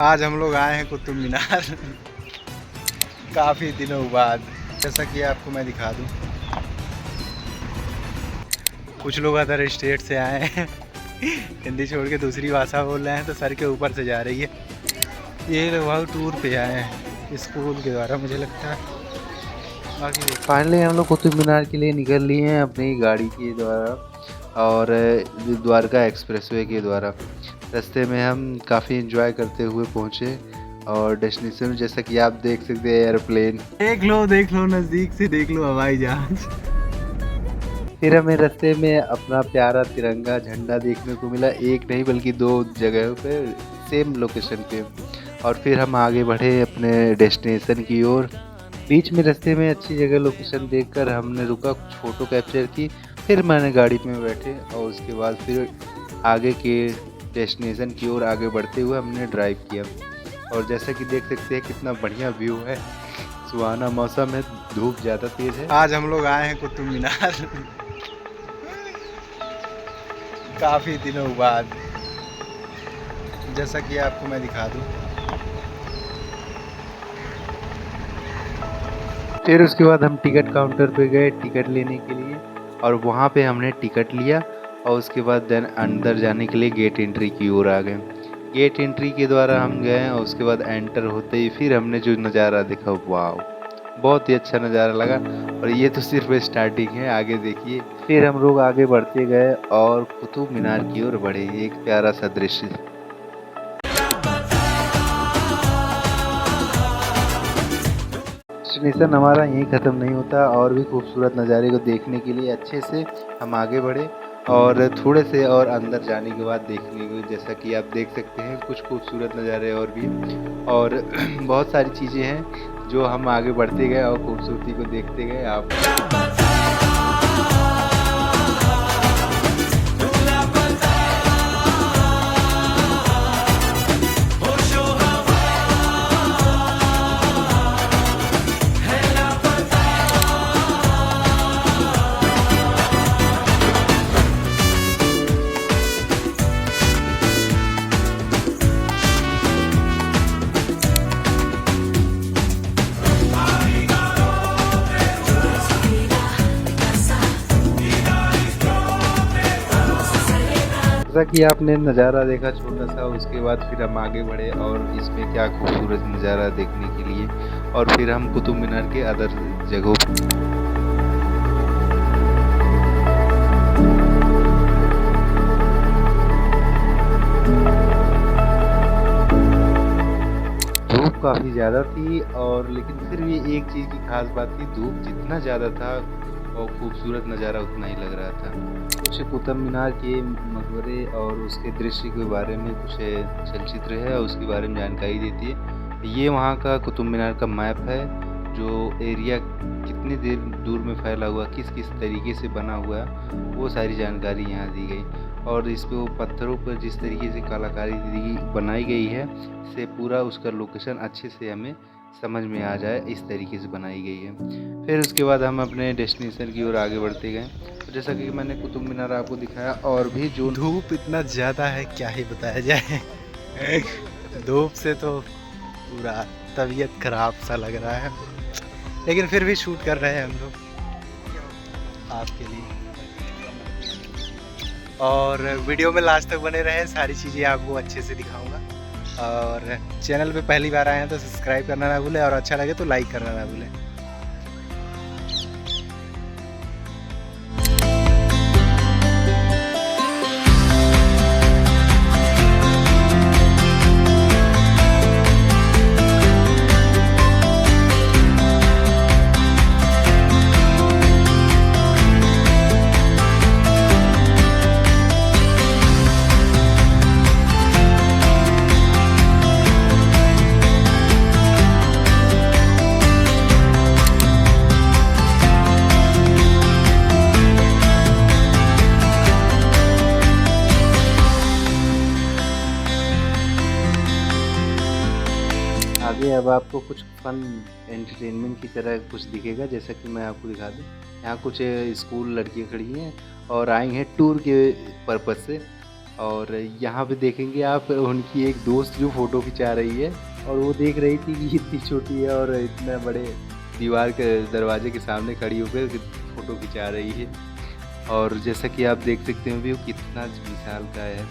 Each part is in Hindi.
आज हम लोग आए हैं कुतुब मीनार काफ़ी दिनों बाद। जैसा कि आपको मैं दिखा दूं, कुछ लोग अदर स्टेट से आए हैं हिंदी छोड़ के दूसरी भाषा बोल रहे हैं तो सर के ऊपर से जा रही है। ये लोग बहुत टूर पे आए हैं स्कूल के द्वारा, मुझे लगता है। बाकी फाइनली हम लोग कुतुब मीनार के लिए निकल लिए हैं अपनी गाड़ी के द्वारा और द्वारका एक्सप्रेसवे के द्वारा। रास्ते में हम काफ़ी एंजॉय करते हुए पहुँचे और डेस्टिनेशन जैसा कि आप देख सकते हैं एयरप्लेन। देख लो नज़दीक से देख लो हवाई जहाज। फिर हमें रास्ते में अपना प्यारा तिरंगा झंडा देखने को मिला, एक नहीं बल्कि दो जगहों पे सेम लोकेशन पे। और फिर हम आगे बढ़े अपने डेस्टिनेशन की ओर। बीच में रास्ते में अच्छी जगह लोकेशन देखकर हमने रुका, कुछ फ़ोटो कैप्चर की। फिर मैंने गाड़ी में बैठे और उसके बाद फिर आगे के डेस्टिनेशन की ओर आगे बढ़ते हुए हमने ड्राइव किया। और जैसा कि देख सकते हैं कितना बढ़िया व्यू है, सुहाना मौसम है, धूप ज़्यादा तेज़ है। आज हम लोग आए हैं कुतुब मीनार काफ़ी दिनों बाद। जैसा कि आपको मैं दिखा दूं, फिर उसके बाद हम टिकट काउंटर पे गए टिकट लेने के लिए और वहाँ पे हमने टिकट लिया और उसके बाद देन अंदर जाने के लिए गेट एंट्री की ओर आ गए। गेट एंट्री के द्वारा हम गए और उसके बाद एंटर होते ही फिर हमने जो नज़ारा देखा, वाह, बहुत ही अच्छा नज़ारा लगा। और ये तो सिर्फ स्टार्टिंग है, आगे देखिए। फिर हम लोग आगे बढ़ते गए और कुतुब मीनार की ओर बढ़े। एक प्यारा सा दृश्य। डेस्टिनेशन हमारा यहीं ख़त्म नहीं होता, और भी खूबसूरत नज़ारे को देखने के लिए अच्छे से हम आगे बढ़े और थोड़े से और अंदर जाने के बाद देखने को, जैसा कि आप देख सकते हैं, कुछ खूबसूरत नज़ारे और भी और बहुत सारी चीज़ें हैं जो हम आगे बढ़ते गए और खूबसूरती को देखते गए। आप जैसा कि आपने नज़ारा देखा छोटा सा, उसके बाद फिर हम आगे बढ़े और इसमें क्या खूबसूरत नज़ारा देखने के लिए, और फिर हम कुतुब मीनार के अदर जगहों धूप काफ़ी ज़्यादा थी, और लेकिन फिर भी एक चीज़ की खास बात थी, धूप जितना ज़्यादा था और खूबसूरत नज़ारा उतना ही लग रहा था। कुछ कुतुब मीनार के मकबरे और उसके दृश्य के बारे में कुछ चलचित्र है और उसके बारे में जानकारी देती है। ये वहाँ का कुतुब मीनार का मैप है, जो एरिया कितनी देर दूर में फैला हुआ, किस किस तरीके से बना हुआ है, वो सारी जानकारी यहाँ दी गई। और इस पे वो पत्थरों पर जिस तरीके से कलाकारी बनाई गई है, से पूरा उसका लोकेशन अच्छे से हमें समझ में आ जाए, इस तरीके से बनाई गई है। फिर उसके बाद हम अपने डेस्टिनेशन की ओर आगे बढ़ते गए। तो जैसा कि मैंने कुतुब मीनार आपको दिखाया, और भी जो धूप इतना ज़्यादा है क्या ही बताया जाए धूप से तो पूरा तबीयत खराब सा लग रहा है, लेकिन फिर भी शूट कर रहे हैं हम लोग आपके लिए। और वीडियो में लास्ट तक बने रहे, सारी चीज़ें आपको अच्छे से दिखाऊंगा। और चैनल पे पहली बार आए हैं तो सब्सक्राइब करना ना भूलें, और अच्छा लगे तो लाइक करना ना भूलें। आगे अब आपको कुछ फन एंटरटेनमेंट की तरह कुछ दिखेगा, जैसा कि मैं आपको दिखा दूँ। यहाँ कुछ स्कूल लड़कियाँ खड़ी हैं और आई हैं टूर के पर्पज़ से, और यहाँ पे देखेंगे आप उनकी एक दोस्त जो फ़ोटो खिंचा रही है और वो देख रही थी कि इतनी छोटी है और इतना बड़े दीवार के दरवाजे के सामने खड़ी होकर फ़ोटो खिंचा रही है। और जैसा कि आप देख सकते हैं व्यू कितना विशाल का है।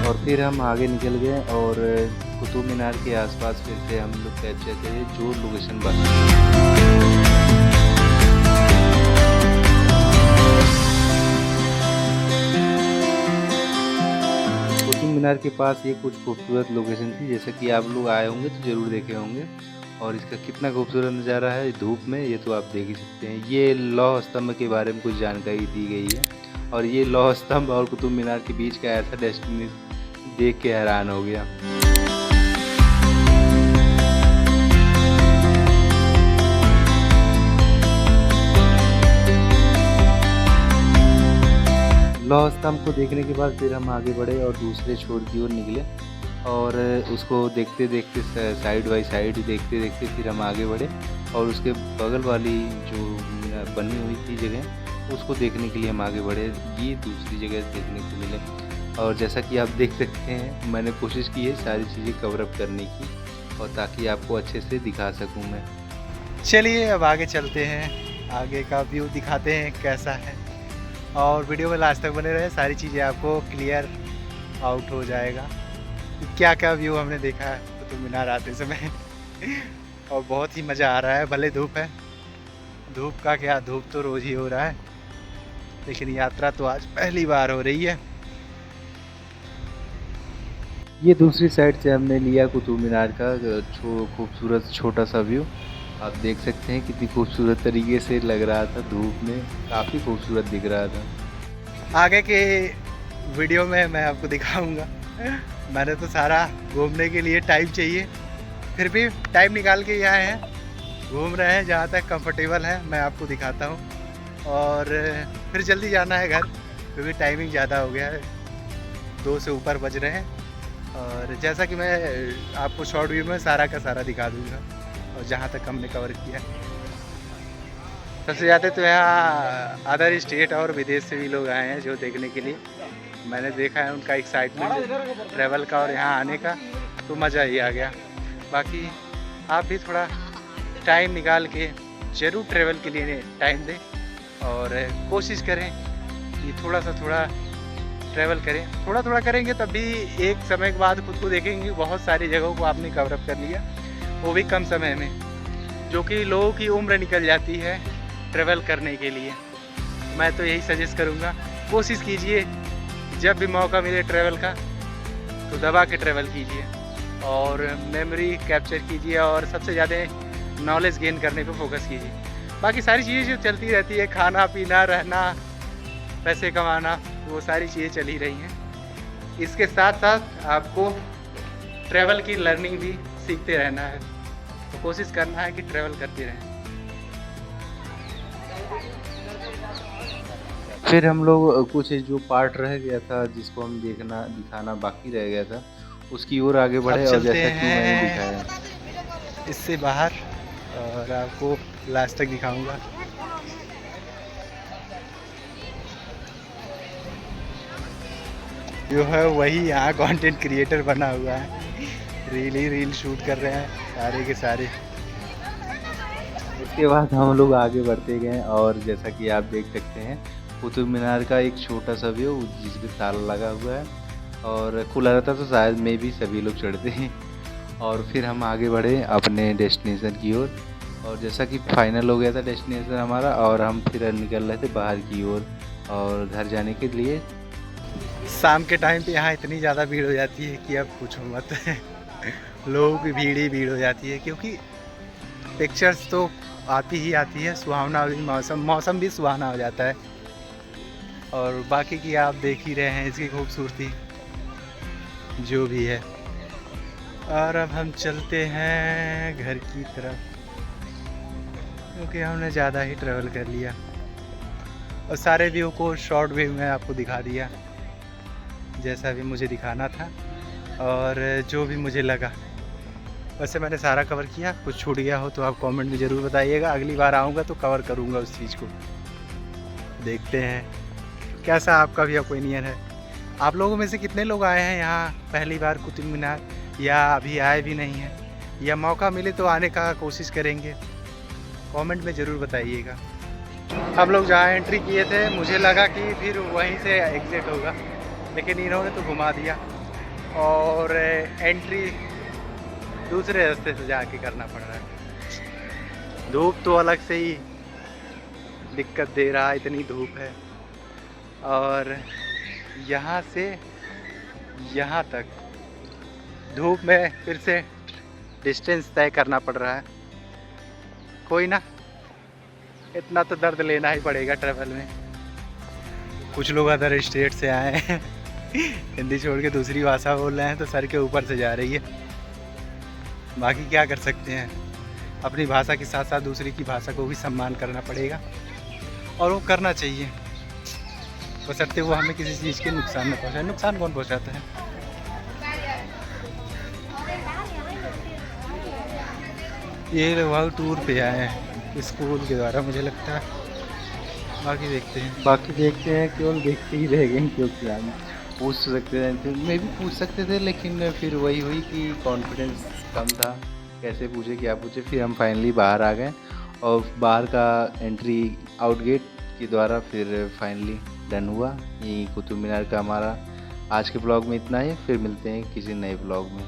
और फिर हम आगे निकल गए और कुतुब मीनार के आसपास फिर से हम लोग कैप्चर करें जो लोकेशन बना। कुतुब मीनार के पास ये कुछ खूबसूरत लोकेशन थी, जैसा कि आप लोग आए होंगे तो ज़रूर देखे होंगे। और इसका कितना खूबसूरत नज़ारा है धूप में, ये तो आप देख ही सकते हैं। ये लौह स्तंभ के बारे में कुछ जानकारी दी गई है और ये लौह स्तंभ और कुतुब मीनार के बीच का ऐसा डेस्टिनेशन देख के हैरान हो गया। लौह स्तंभ को देखने के बाद फिर हम आगे बढ़े और दूसरे छोर की ओर निकले और उसको देखते देखते साइड बाई साइड देखते देखते फिर हम आगे बढ़े और उसके बगल वाली जो बनी हुई थी जगह उसको देखने के लिए हम आगे बढ़े। ये दूसरी जगह देखने को मिले और जैसा कि आप देख सकते हैं मैंने कोशिश की है सारी चीज़ें कवर अप करने की और ताकि आपको अच्छे से दिखा सकूं मैं। चलिए अब आगे चलते हैं, आगे का व्यू दिखाते हैं कैसा है और वीडियो में लास्ट तक बने रहे, सारी चीज़ें आपको क्लियर आउट हो जाएगा क्या क्या व्यू हमने देखा है कुतुब मीनार आते समय और बहुत ही मज़ा आ रहा है। भले धूप है, धूप का क्या, धूप तो रोज़ ही हो रहा है, लेकिन यात्रा तो आज पहली बार हो रही है। ये दूसरी साइड से हमने लिया कुतुब मीनार का खूबसूरत छोटा सा व्यू। आप देख सकते हैं कितनी खूबसूरत तरीके से लग रहा था, धूप में काफ़ी खूबसूरत दिख रहा था। आगे के वीडियो में मैं आपको दिखाऊंगा। मैंने तो सारा घूमने के लिए टाइम चाहिए, फिर भी टाइम निकाल के यहाँ हैं, घूम रहे हैं, जहाँ तक कंफर्टेबल है मैं आपको दिखाता हूँ। और फिर जल्दी जाना है घर क्योंकि टाइमिंग ज़्यादा हो गया है, 2 से ऊपर बज रहे हैं। और जैसा कि मैं आपको शॉर्ट व्यू में सारा का सारा दिखा दूँगा और जहाँ तक हमने कवर किया। सबसे ज़्यादा तो यहाँ अदर स्टेट और विदेश से भी लोग आए हैं जो देखने के लिए। मैंने देखा है उनका एक्साइटमेंट ट्रैवल का और यहाँ आने का, तो मज़ा ही आ गया। बाकी आप भी थोड़ा टाइम निकाल के ज़रूर ट्रैवल के लिए टाइम दें और कोशिश करें कि थोड़ा ट्रैवल करें। थोड़ा करेंगे तब भी एक समय के बाद खुद को देखेंगे बहुत सारी जगहों को आपने कवर अप कर लिया, वो भी कम समय में, जो कि लोगों की उम्र निकल जाती है ट्रैवल करने के लिए। मैं तो यही सजेस्ट करूँगा, कोशिश कीजिए जब भी मौका मिले ट्रैवल का तो दबा के ट्रैवल कीजिए और मेमोरी कैप्चर कीजिए और सबसे ज़्यादा नॉलेज गेन करने पे फोकस कीजिए। बाकी सारी चीज़ें जो चलती रहती है, खाना पीना रहना पैसे कमाना, वो सारी चीज़ें चल ही रही हैं। इसके साथ साथ आपको ट्रैवल की लर्निंग भी सीखते रहना है, तो कोशिश करना है कि ट्रैवल करते रहें। फिर हम लोग कुछ जो पार्ट रह गया था जिसको हम दिखाना बाकी रह गया था उसकी ओर आगे बढ़े और जैसा कि मैंने दिखाया इससे बाहर और आपको लास्ट तक दिखाऊंगा। जो है वही यहाँ कंटेंट क्रिएटर बना हुआ है, रील शूट कर रहे हैं सारे के सारे। उसके बाद हम लोग आगे बढ़ते गए और जैसा कि आप देख सकते हैं कुतुब मीनार का एक छोटा सा व्यू जिसमें ताला लगा हुआ है और खुला रहता तो शायद में भी सभी लोग चढ़ते हैं। और फिर हम आगे बढ़े अपने डेस्टिनेशन की ओर और जैसा कि फाइनल हो गया था डेस्टिनेशन हमारा और हम फिर निकल रहे थे बाहर की ओर और घर जाने के लिए। शाम के टाइम पे यहाँ इतनी ज़्यादा भीड़ हो जाती है कि अब पूछो मत लोगों की भीड़ ही भीड़ हो जाती है, क्योंकि पिक्चर्स तो आती ही आती है, सुहावना भी मौसम भी सुहाना हो जाता है और बाकी की आप देख ही रहे हैं इसकी खूबसूरती जो भी है। और अब हम चलते हैं घर की तरफ क्योंकि हमने ज़्यादा ही ट्रैवल कर लिया और सारे व्यू को शॉर्ट व्यू में आपको दिखा दिया जैसा भी मुझे दिखाना था और जो भी मुझे लगा वैसे मैंने सारा कवर किया, कुछ छूट गया हो तो आप कमेंट में ज़रूर बताइएगा। अगली बार आऊँगा तो कवर करूँगा उस चीज़ को। देखते हैं कैसा आपका भी ओपिनियन है। आप लोगों में से कितने लोग आए हैं यहाँ पहली बार कुतुब मीनार, या अभी आए भी नहीं हैं, या मौका मिले तो आने का कोशिश करेंगे? कमेंट में ज़रूर बताइएगा। हम लोग जहाँ एंट्री किए थे मुझे लगा कि फिर वहीं से एग्ज़िट होगा, लेकिन इन्होंने तो घुमा दिया और एंट्री दूसरे रास्ते से जाके करना पड़ रहा है। धूप तो अलग से ही दिक्कत दे रहा है, इतनी धूप है। और यहाँ से यहाँ तक धूप में फिर से डिस्टेंस तय करना पड़ रहा है। कोई ना, इतना तो दर्द लेना ही पड़ेगा ट्रैवल में। कुछ लोग अदर स्टेट से आए हैं हिंदी छोड़ के दूसरी भाषा बोल रहे हैं तो सर के ऊपर से जा रही है। बाकी क्या कर सकते हैं, अपनी भाषा के साथ साथ दूसरी की भाषा को भी सम्मान करना पड़ेगा, और वो करना चाहिए, बशर्ते वो हमें किसी चीज़ के नुकसान न पहुँचाए। नुकसान कौन पहुँचाता है? ये लोग टूर पे आए हैं स्कूल के द्वारा मुझे लगता है। बाकी देखते हैं, केवल देखते ही रह गए, क्योंकि हम पूछ सकते थे, मैं भी पूछ सकते थे, लेकिन फिर वही हुई कि कॉन्फिडेंस कम था, कैसे पूछे क्या पूछे। फिर हम फाइनली बाहर आ गए और बाहर का एंट्री आउट गेट के द्वारा फिर फाइनली डन हुआ। ये कुतुब मीनार का हमारा आज के ब्लॉग में इतना ही। फिर मिलते हैं किसी नए ब्लॉग में।